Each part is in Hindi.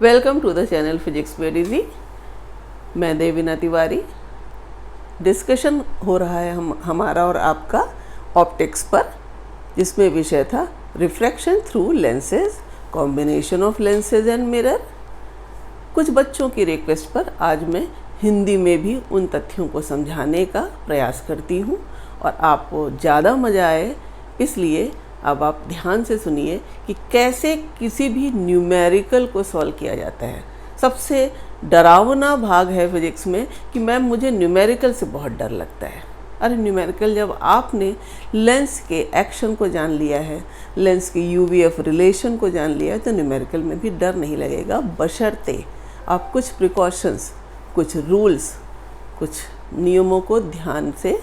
Welcome to the channel physics very easy. मैं देवीना तिवारी। डिस्कशन हो रहा है हमारा और आपका ऑप्टिक्स पर, जिसमें विषय था refraction through lenses, combination of lenses and mirror. कुछ बच्चों की रिक्वेस्ट पर आज मैं हिंदी में भी उन तथ्यों को समझाने का प्रयास करती हूँ और आपको ज़्यादा मज़ा आए, इसलिए अब आप ध्यान से सुनिए कि कैसे किसी भी न्यूमेरिकल को सॉल्व किया जाता है। सबसे डरावना भाग है फिजिक्स में कि मैम मुझे न्यूमेरिकल से बहुत डर लगता है। अरे न्यूमेरिकल, जब आपने लेंस के एक्शन को जान लिया है, लेंस के यूवीएफ रिलेशन को जान लिया है, तो न्यूमेरिकल में भी डर नहीं लगेगा, बशर्ते आप कुछ प्रिकॉशंस, कुछ रूल्स, कुछ नियमों को ध्यान से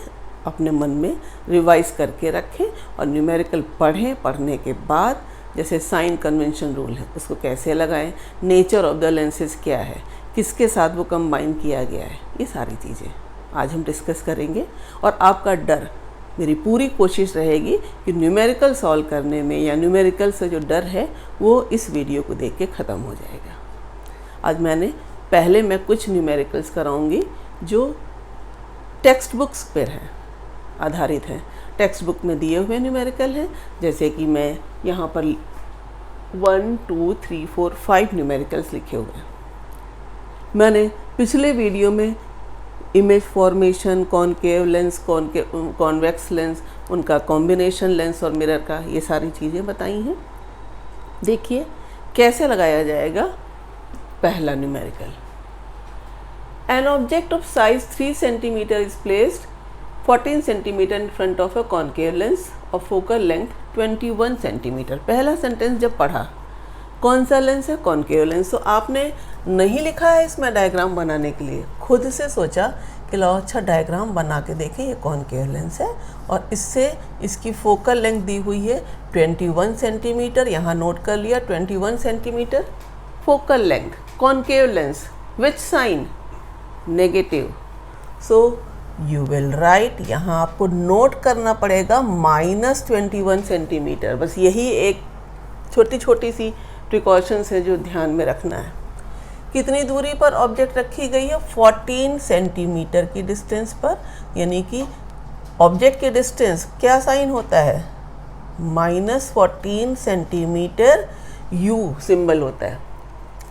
अपने मन में रिवाइज करके रखें और न्यूमेरिकल पढ़ें। पढ़ने के बाद जैसे साइन कन्वेंशन रूल है उसको कैसे लगाएं, नेचर ऑफ द लेंसेज क्या है, किसके साथ वो कंबाइन किया गया है, ये सारी चीज़ें आज हम डिस्कस करेंगे। और आपका डर, मेरी पूरी कोशिश रहेगी कि न्यूमेरिकल सॉल्व करने में या न्यूमेरिकल से जो डर है वो इस वीडियो को देख के ख़त्म हो जाएगा। आज पहले मैं कुछ न्यूमेरिकल्स कराऊंगी जो टेक्स्ट बुक्स पर हैं, आधारित हैं। टेक्स्ट बुक में दिए हुए न्यूमेरिकल हैं, जैसे कि मैं यहाँ पर 1 2 3 4 5 न्यूमेरिकल्स लिखे हुए हैं। मैंने पिछले वीडियो में image formation, concave lens, convex lens, उनका कॉम्बिनेशन लेंस और मिरर का, ये सारी चीज़ें बताई हैं। देखिए कैसे लगाया जाएगा पहला numerical. An object of size 3 centimetre is placed 14 centimetre in front of a concave lens और फोकल लेंथ 21 सेंटीमीटर। पहला सेंटेंस जब पढ़ा, कौन सा लेंस है? Concave lens. तो आपने नहीं लिखा है इसमें डायग्राम बनाने के लिए, खुद से सोचा कि लो अच्छा डायग्राम बना के देखें, ये कॉनकेव लेंस है और इससे इसकी फोकल लेंथ दी हुई है 21 सेंटीमीटर। यहाँ नोट कर लिया 21 centimetre focal length, concave lens, which sign? Negative. So you will write, यहाँ आपको नोट करना पड़ेगा -21 सेंटीमीटर। बस यही एक छोटी छोटी सी प्रिकॉशंस है जो ध्यान में रखना है। कितनी दूरी पर ऑब्जेक्ट रखी गई है? 14 सेंटीमीटर की डिस्टेंस पर, यानी कि ऑब्जेक्ट की डिस्टेंस क्या साइन होता है? -14 सेंटीमीटर यू सिंबल होता है।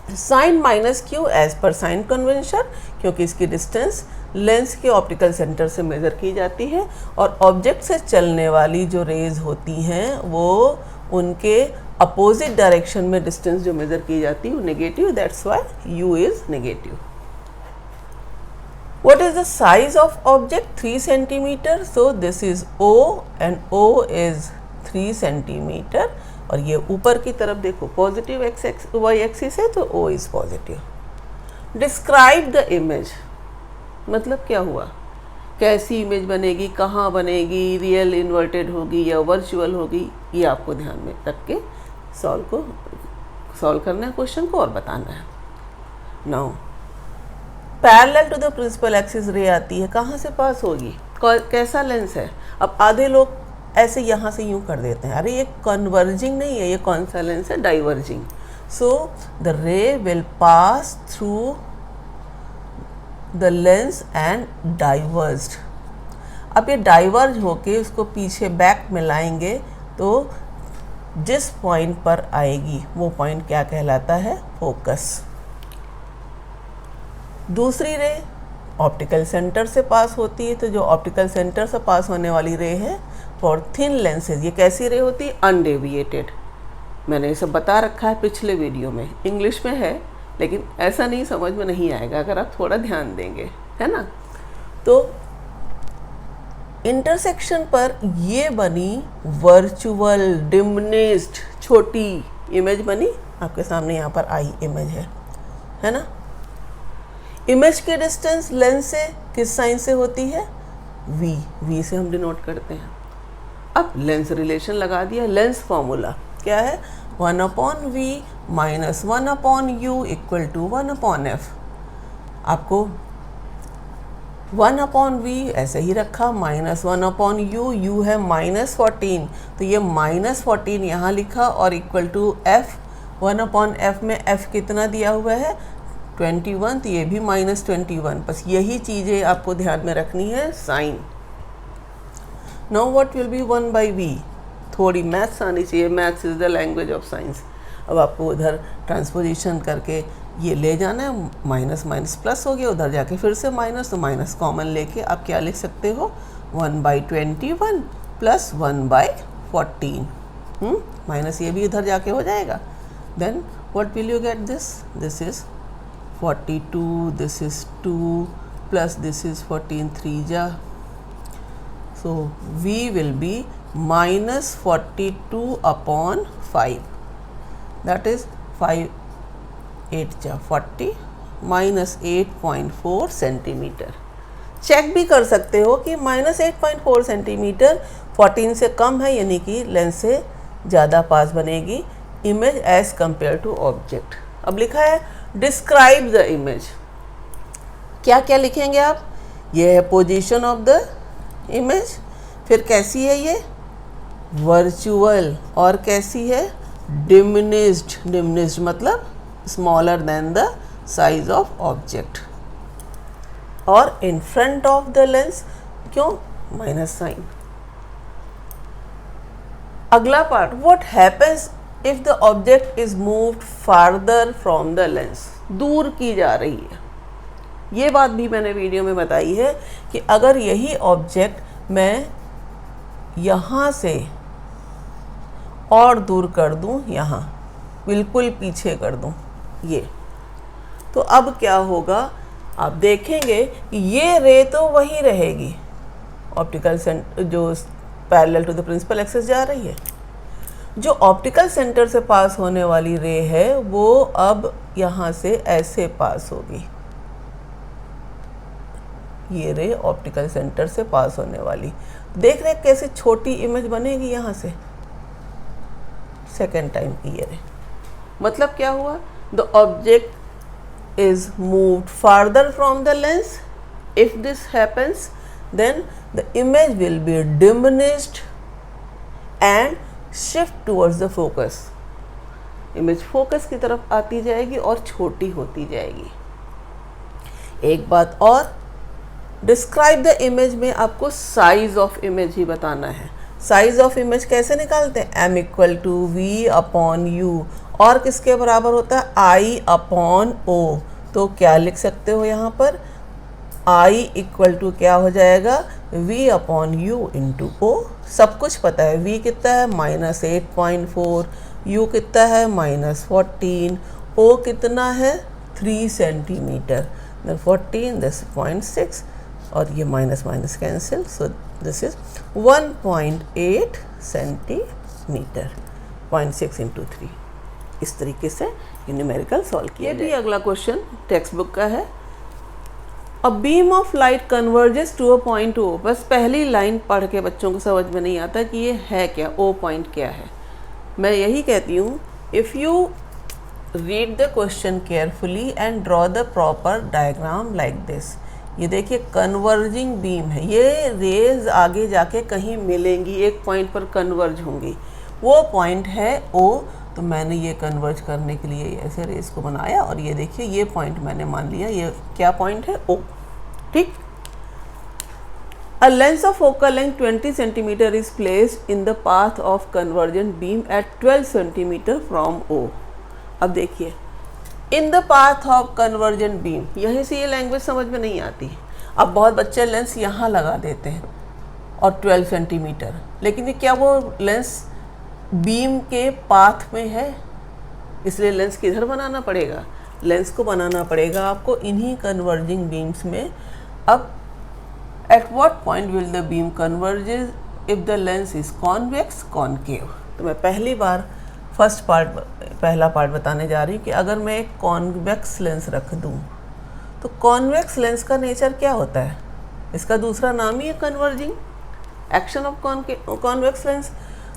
Sign -q as per sign convention, क्योंकि इसकी डिस्टेंस लेंस के ऑप्टिकल सेंटर से मेज़र की जाती है और ऑब्जेक्ट से चलने वाली जो रेज होती हैं वो उनके अपोजिट डायरेक्शन में डिस्टेंस जो मेज़र की जाती है वो negative, that's why u is negative. What is the size of object? 3 centimetre. So this is O and O is 3 centimetre और ये ऊपर की तरफ देखो पॉजिटिव y एक्सिस है तो O is positive. Describe the image, मतलब क्या हुआ, कैसी इमेज बनेगी, कहाँ बनेगी, रियल इन्वर्टेड होगी या वर्चुअल होगी, ये आपको ध्यान में रख के सॉल्व करना है क्वेश्चन को और बताना है। Now parallel to the principal axis ray आती है, कहाँ से पास होगी, कैसा लेंस है? अब आधे लोग ऐसे यहाँ से यूँ कर देते हैं, अरे ये कन्वर्जिंग नहीं है, ये कौन सा लेंस है? डाइवर्जिंग। सो द रे will pass through the lens and divorced. अब ये डाइवर्ज होके उसको पीछे बैक में लाएंगे तो जिस पॉइंट पर आएगी वो पॉइंट क्या कहलाता है? फोकस। दूसरी रे ऑप्टिकल सेंटर से पास होती है, तो जो ऑप्टिकल सेंटर से पास होने वाली रे है फॉर थिन लेंसेज, ये कैसी रे होती है? अनडेविएटेड। मैंने ये सब बता रखा है पिछले वीडियो में, इंग्लिश में है लेकिन ऐसा नहीं समझ में नहीं आएगा अगर आप थोड़ा ध्यान देंगे, है ना। तो इंटरसेक्शन पर ये बनी वर्चुअल डिमिनिश्ड छोटी इमेज बनी, आपके सामने यहाँ पर आई इमेज है ना। इमेज की डिस्टेंस लेंस से किस साइन से होती है? v से हम डिनोट करते हैं। अब लेंस रिलेशन लगा दिया, लेंस फॉर्मूला क्या है? 1/v - 1/u = 1/f। आपको 1/v ऐसे ही रखा, -1/u, u है -14, तो ये -14 यहाँ लिखा और = f 1/f में f कितना दिया हुआ है 21, तो ये भी -21। बस यही चीज़ें आपको ध्यान में रखनी है, sign. Now what will be 1/v। थोड़ी मैथ्स आनी चाहिए, maths is the language of science. अब आपको उधर ट्रांसपोजिशन करके ये ले जाना है, माइनस माइनस प्लस हो गया, उधर जाके फिर से माइनस, तो माइनस कॉमन लेके आप क्या लिख सकते हो 1/21 प्लस 1/14। माइनस ये भी उधर जाके हो जाएगा। Then what will you get this is 42, this is 2 plus this is 14, 3 जा, so v will be -42/5, that is 5 8 जा 40 -8.4 सेंटीमीटर। चेक भी कर सकते हो कि -8.4 सेंटीमीटर 14 से कम है, यानी कि लेंस से ज़्यादा पास बनेगी image as compare to object. अब लिखा है डिस्क्राइब द इमेज। क्या क्या लिखेंगे आप? ये है पोजीशन ऑफ द इमेज, फिर कैसी है ये वर्चुअल, और कैसी है डिमिनिश्ड। डिमिनिश्ड मतलब smaller than the size of object, और in front of the lens क्यों माइनस साइन। अगला part, what happens if the object is moved farther from the lens. दूर की जा रही है, ये बात भी मैंने वीडियो में बताई है कि अगर यही ऑब्जेक्ट मैं यहाँ से और दूर कर दूँ, यहाँ बिल्कुल पीछे कर दूँ ये, तो अब क्या होगा आप देखेंगे कि ये रे तो वही रहेगी, ऑप्टिकल सेंटर जो parallel to the principal axis जा रही है। जो ऑप्टिकल सेंटर से पास होने वाली रे है वो अब यहाँ से ऐसे पास होगी, ये रे ऑप्टिकल सेंटर से पास होने वाली। देख रहे कैसे छोटी इमेज बनेगी यहाँ से सेकेंड टाइम की ये रे। मतलब क्या हुआ, the object is moved farther from the lens. If this happens then the image will be diminished and shift towards the focus. Image focus की तरफ आती जाएगी और छोटी होती जाएगी। एक बात और, डिस्क्राइब द इमेज में आपको साइज ऑफ इमेज ही बताना है। साइज ऑफ इमेज कैसे निकालते हैं, m = v/u, और किसके बराबर होता है I/O। तो क्या लिख सकते हो यहाँ पर, I = क्या हो जाएगा v/u × O। सब कुछ पता है, v कितना है -8.4, u कितना है -14, O कितना है 3 सेंटीमीटर, 14 दिस 0.6, और ये minus minus cancel, so this is 1.8 centimetre, 0.6 × 3। इस तरीके से ये न्यूमेरिकल सॉल्व किया। ये भी अगला क्वेश्चन टेक्स्ट बुक का है। A beam of light converges to a point O। बस पहली लाइन पढ़ के बच्चों को समझ में नहीं आता कि ये है क्या, O पॉइंट क्या है। मैं यही कहती हूँ, if you read the question carefully and draw the proper diagram like this. ये देखिए कन्वर्जिंग बीम है, ये रेज आगे जाके कहीं मिलेंगी, एक पॉइंट पर कन्वर्ज होंगी, वो पॉइंट है O। तो मैंने ये कन्वर्ज करने के लिए ऐसे रेज को बनाया, और ये देखिए ये पॉइंट मैंने मान लिया, ये क्या पॉइंट है O। ठीक। A lens of focal length 20 centimetre is placed in the path of convergent beam at 12 centimetre from O। अब देखिए in the path of convergent beam, यहीं से ये लैंग्वेज समझ में नहीं आती। अब बहुत बच्चे लेंस यहाँ लगा देते हैं और 12 सेंटीमीटर, लेकिन ये क्या वो लेंस बीम के पाथ में है, इसलिए लेंस किधर बनाना पड़ेगा, लेंस को बनाना पड़ेगा आपको इन्हीं कन्वर्जिंग बीम्स में। अब at what point will the beam converges if the lens is convex concave. तो मैं पहला पार्ट बताने जा रही हूँ कि अगर मैं एक कॉन्वेक्स लेंस रख दूँ तो कॉन्वेक्स लेंस का नेचर क्या होता है, इसका दूसरा नाम ही है converging action of convex lens.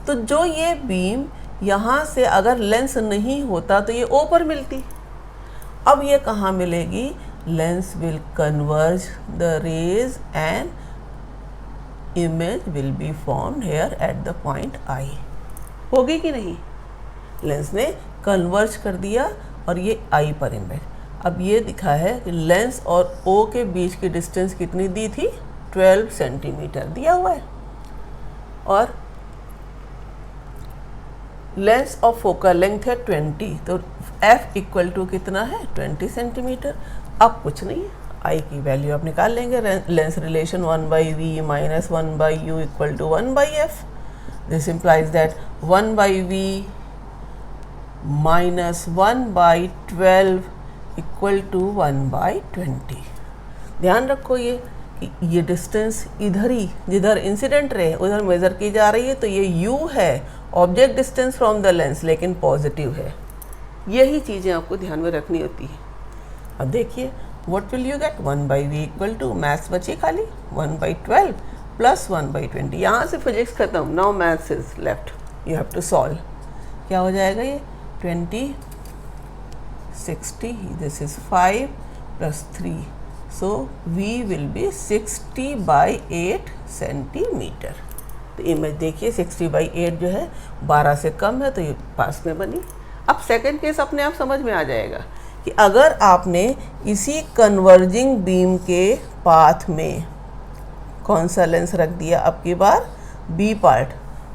तो जो ये बीम यहाँ से अगर लेंस नहीं होता तो ये O पर मिलती। अब ये कहाँ मिलेगी, lens will converge the rays and image will be formed here at the point I। होगी कि नहीं, लेंस ने कन्वर्ज कर दिया और ये आई पर इमेज। अब ये दिखा है कि लेंस और ओ के बीच की डिस्टेंस कितनी दी थी, 12 सेंटीमीटर दिया हुआ है, और लेंस ऑफ फोकल लेंथ है 20, तो एफ इक्वल टू कितना है, 20 सेंटीमीटर। अब कुछ नहीं है, आई की वैल्यू आप निकाल लेंगे, lens relation 1/v minus 1/u equal to 1/f। This implies that 1/v minus 1/12 equal to 1/20। ध्यान रखो ये डिस्टेंस इधर ही, जिधर इंसिडेंट रे उधर मेज़र की जा रही है, तो ये u है object distance from the lens, लेकिन पॉजिटिव है। यही चीज़ें आपको ध्यान में रखनी होती है। अब देखिए what will you get, 1/v equal to, maths बची खाली 1/12 प्लस 1/20। यहाँ से फिजिक्स खत्म, now maths is left, you have to solve. क्या हो जाएगा ये, 20 60, this is 5 plus 3, so v will be 60/8 centimetre. तो इमेज देखिए 60/8 जो है 12 से कम है, तो ये पास में बनी। अब सेकंड केस अपने आप समझ में आ जाएगा कि अगर आपने इसी कन्वर्जिंग बीम के पाथ में कौन सा लेंस रख दिया, अब की बार B part,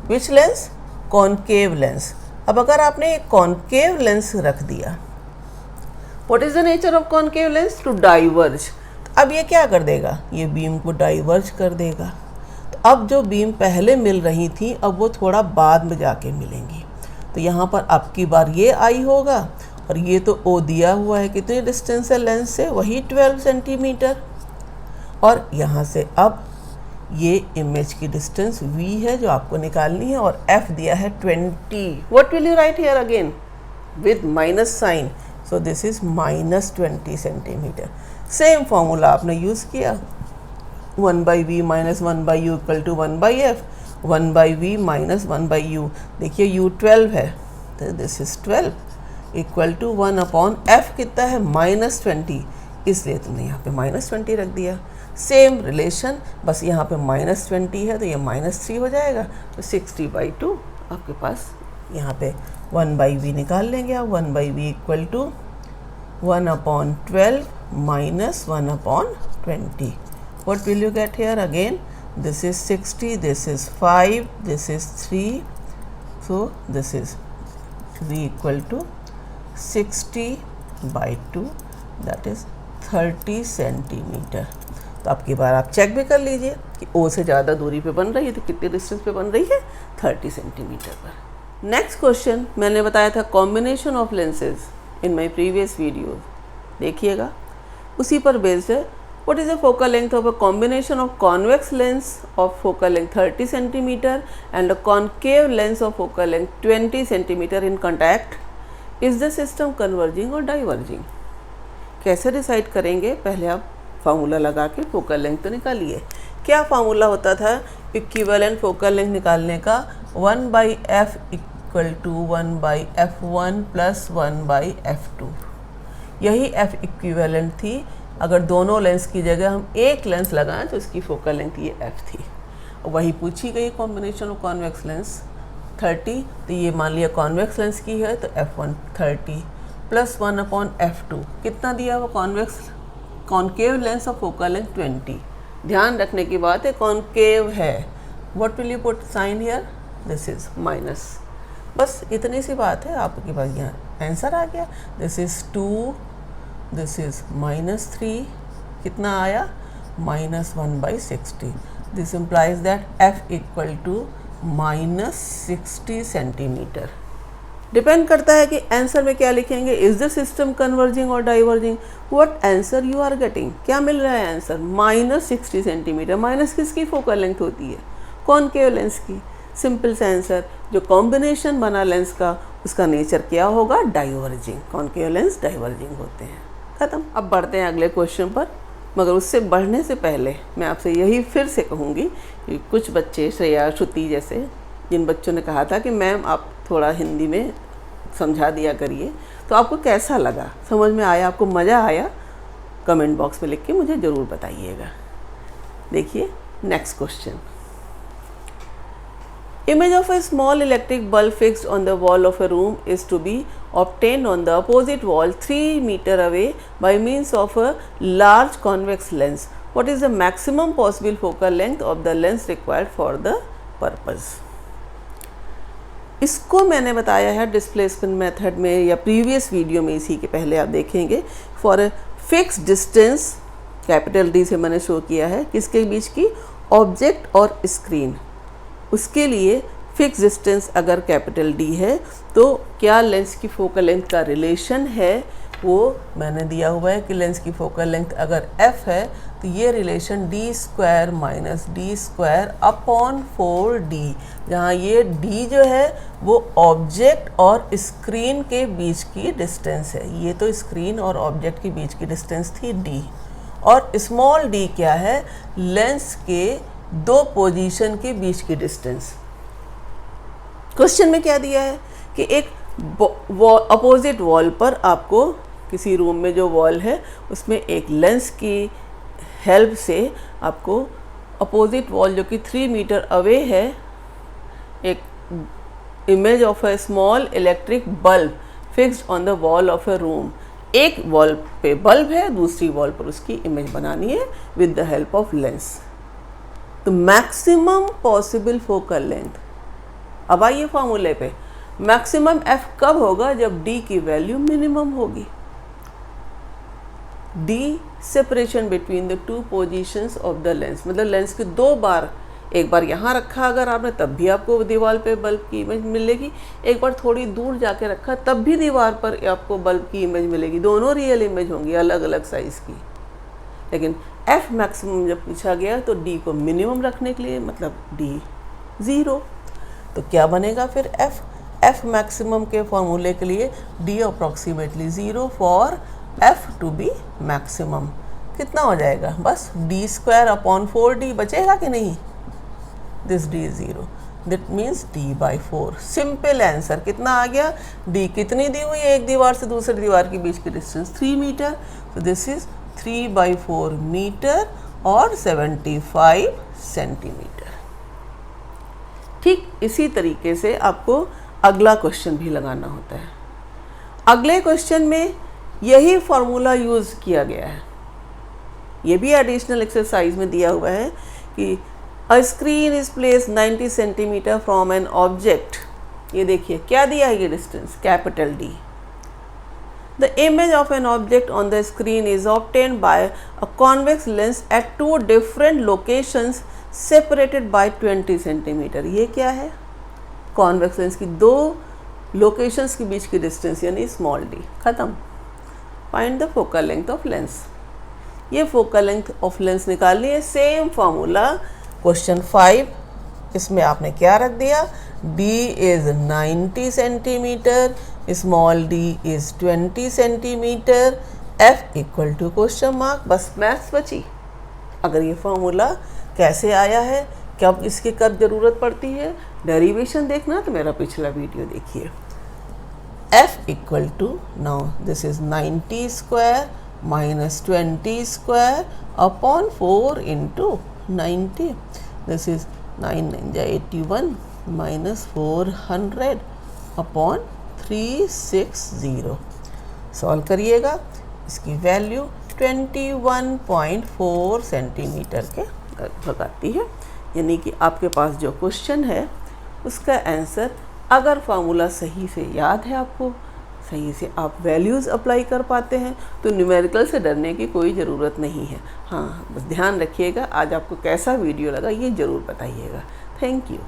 which lens, concave lens. अब अगर आपने एक कॉनकेव लेंस रख दिया, what is the nature of concave lens, to diverge. अब ये क्या कर देगा, ये बीम को डाइवर्ज कर देगा। तो अब जो बीम पहले मिल रही थी, अब वो थोड़ा बाद में जाके मिलेंगी। तो यहाँ पर अब की बार ये आई होगा, और ये तो ओ दिया हुआ है, कितनी डिस्टेंस है लेंस से, वही 12 सेंटीमीटर। और यहाँ से अब ये इमेज की डिस्टेंस v है जो आपको निकालनी है, और f दिया है 20। What will you write here again, with minus sign, so this is minus 20 centimetre. Same formula आपने यूज़ किया, 1/v minus 1/u equal to 1/f, 1/v minus 1/u, देखिए u 12 है, तो this is 12 equal to 1/f कितना है, -20, इसलिए तुमने यहाँ पे -20 रख दिया। सेम रिलेशन, बस यहाँ पे -20 है तो ये -3 हो जाएगा, तो 60/2 आपके पास। यहाँ पे 1/v निकाल लेंगे आप, 1/v equal to 1/12 minus 1/20। What will you get here again? This is 60, this is 5, this is 3, so this is v equal to 60/2, that is 30 centimetre. तो अब की बार आप चेक भी कर लीजिए कि O से ज़्यादा दूरी पे बन रही है, तो कितनी डिस्टेंस पे बन रही है, 30 सेंटीमीटर पर। नेक्स्ट क्वेश्चन मैंने बताया था combination of lenses in my previous video, देखिएगा, उसी पर बेस्ड है। What is the focal length of a combination of convex lens of focal length 30 cm and a concave lens of focal length 20 cm in contact? Is the system converging or diverging? कैसे डिसाइड करेंगे, पहले आप फार्मूला लगा के फोकल लेंथ तो निकालिए। क्या फार्मूला होता था इक्विवेलेंट फोकल लेंथ निकालने का, 1/f equal to 1/f1 plus 1/f2। यही f इक्विवेलेंट थी। अगर दोनों लेंस की जगह हम एक लेंस लगाएं तो इसकी फोकल लेंथ ये f थी। वही पूछी गई कॉम्बिनेशन ऑफ कॉन्वेक्स लेंस 30, तो ये मान लिया कॉन्वेक्स लेंस की है, तो f1 30 प्लस 1/f2 कितना दिया हुआ, convex concave lens of focal length 20। ध्यान रखने की बात है कॉनकेव है, what will you put sign here, this is minus. बस इतनी सी बात है, आपके पास यहाँ आंसर आ गया। दिस इज़ 2, दिस इज़ -3, कितना आया, -1/60। This implies that f equal to -60 centimetre. Depend करता है कि आंसर में क्या लिखेंगे, इज द सिस्टम कन्वर्जिंग और diverging, what answer you are getting, क्या मिल रहा है आंसर, -60 सेंटीमीटर। माइनस किसकी फोकल लेंथ होती है, कॉनकेव लेंस की। सिंपल सा आंसर, जो कॉम्बिनेशन बना लेंस का उसका नेचर क्या होगा, डाइवर्जिंग। कॉनकेव लेंस डाइवर्जिंग होते हैं, खत्म। अब बढ़ते हैं अगले क्वेश्चन पर, मगर उससे बढ़ने से पहले मैं आपसे यही फिर से कहूँगी कि कुछ बच्चे, श्रेया, श्रुति जैसे, जिन बच्चों ने कहा था कि मैम आप थोड़ा हिंदी में समझा दिया करिए, तो आपको कैसा लगा, समझ में आया, आपको मज़ा आया, कमेंट बॉक्स में लिख के मुझे ज़रूर बताइएगा। देखिए next question, Image of a small electric bulb fixed on the wall of a room is to be obtained on the opposite wall 3 meter away by means of a large convex lens. What is the maximum possible focal length of the lens required for the purpose? इसको मैंने बताया है डिस्प्लेसमेंट मेथड में या प्रीवियस वीडियो में, इसी के पहले आप देखेंगे। For a fix distance, capital D से मैंने शो किया है किसके बीच की, ऑब्जेक्ट और स्क्रीन। उसके लिए फिक्स डिस्टेंस अगर कैपिटल डी है तो क्या लेंस की फोकल लेंथ का रिलेशन है वो मैंने दिया हुआ है कि लेंस की फोकल लेंथ अगर f है तो ये relation d square minus D square upon 4d, जहाँ ये d जो है वो ऑब्जेक्ट और स्क्रीन के बीच की डिस्टेंस है। ये तो स्क्रीन और ऑब्जेक्ट के बीच की डिस्टेंस थी d, और स्मॉल d क्या है, लेंस के दो पोजीशन के बीच की डिस्टेंस। क्वेश्चन में क्या दिया है कि एक अपोजिट वॉल पर आपको किसी रूम में जो वॉल है उसमें एक लेंस की हेल्प से आपको अपोजिट वॉल जो कि 3 मीटर अवे है, एक image of a small electric bulb fixed on the wall of a room, एक वॉल पे बल्ब है, दूसरी वॉल पर उसकी इमेज बनानी है with the help of lens. तो मैक्सिमम पॉसिबल फोकल लेंथ, अब आइए फॉर्मूले पे, मैक्सिमम f कब होगा, जब d की वैल्यू मिनिमम होगी। d separation between the two positions of the lens, मतलब लेंस के दो बार, एक बार यहाँ रखा अगर आपने तब भी आपको दीवार पे बल्ब की इमेज मिलेगी, एक बार थोड़ी दूर जाके रखा तब भी दीवार पर आपको बल्ब की इमेज मिलेगी, दोनों रियल इमेज होंगी अलग अलग साइज़ की। लेकिन f मैक्सिमम जब पूछा गया तो d को मिनिमम रखने के लिए, मतलब d 0, तो क्या बनेगा फिर f मैक्सिमम के फॉर्मूले के लिए d approximately 0 for f to be maximum. कितना हो जाएगा, बस d स्क्वायर अपॉन 4d बचेगा कि नहीं, this d is 0, that means d by 4। Simple answer कितना आ गया, d कितनी दी हुई है, एक दीवार से दूसरी दीवार के बीच की डिस्टेंस 3 मीटर, तो दिस इज 3/4 मीटर और 75 सेंटीमीटर। ठीक इसी तरीके से आपको अगला क्वेश्चन भी लगाना होता है। अगले क्वेश्चन में यही फॉर्मूला यूज़ किया गया है, ये भी एडिशनल एक्सरसाइज में दिया हुआ है कि a screen is place 90 centimetre from an object. ये देखिए क्या दिया है, ये distance capital D। The image of an object on the screen is obtained by a convex lens at two different locations separated by 20 centimeter। ये क्या है, कॉन्वेक्स लेंस की दो लोकेशंस के बीच की डिस्टेंस यानी स्मॉल d। खत्म। Find the focal length of lens. ये फोकल लेंथ ऑफ लेंस निकालनी है, सेम फार्मूला क्वेश्चन 5, इसमें आपने क्या रख दिया, d is 90 centimetre, small d is 20 centimetre, f equal to question mark, बस मैथ्स बची। अगर ये फॉर्मूला कैसे आया है, कब इसकी कब ज़रूरत पड़ती है, डेरिवेशन देखना तो मेरा पिछला वीडियो देखिए। f equal to, now this is 90 square minus 20 square upon 4 into 90, this is 9 9 81 minus 400 upon 360। Solve करिएगा, इसकी वैल्यू 21.4 सेंटीमीटर के लगभग आती है। यानी कि आपके पास जो क्वेश्चन है उसका आंसर, अगर फार्मूला सही से याद है, आपको सही से आप वैल्यूज़ अप्लाई कर पाते हैं तो न्यूमेरिकल से डरने की कोई ज़रूरत नहीं है। हाँ, बस ध्यान रखिएगा। आज आपको कैसा वीडियो लगा ये ज़रूर बताइएगा। Thank you.